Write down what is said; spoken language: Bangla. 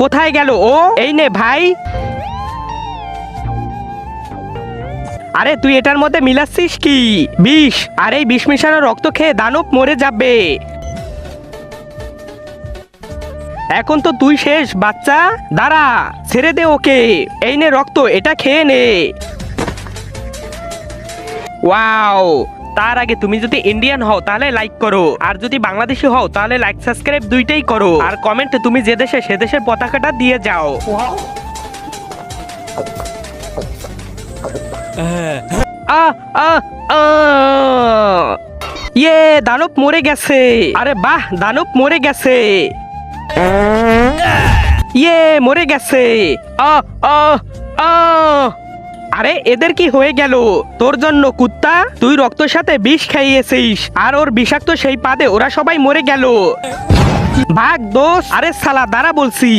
কোথায় গেল ও? এই নে ভাই। আরে তুই এটার মধ্যে মিলাচ্ছিস কি? বিষ। আর এই বিষ মিশানো রক্ত খেয়ে দানব মরে যাবে। এখন তো তুই শেষ বাচ্চা। দাঁড়া, ছেড়ে দে ওকে। এই নে রক্ত, এটা খেয়ে নে। ওয়াও। তার আগে তুমি যদি ইন্ডিয়ান হও তাহলে লাইক করো, আর যদি বাংলাদেশি হও তাহলে লাইক সাবস্ক্রাইব দুইটাই করো, আর কমেন্টে তুমি যে দেশে সে দেশের পতাকাটা দিয়ে যাও। আহ আহ আহ ইয়ে, দানব মরে গেছে। আরে বাহ, দানব মরে গেছে। ইয়ে, মরে গেছে। আহ আহ আহ আরে এদের কি হয়ে গেল? তোর জন্য কুত্তা, তুই রক্তের সাথে বিষ খাইয়েছিস, আর ওর বিষাক্ত সেই পাদে ওরা সবাই মরে গেল। ভাগ দোষ। আরে শালা দাঁড়া বলছি।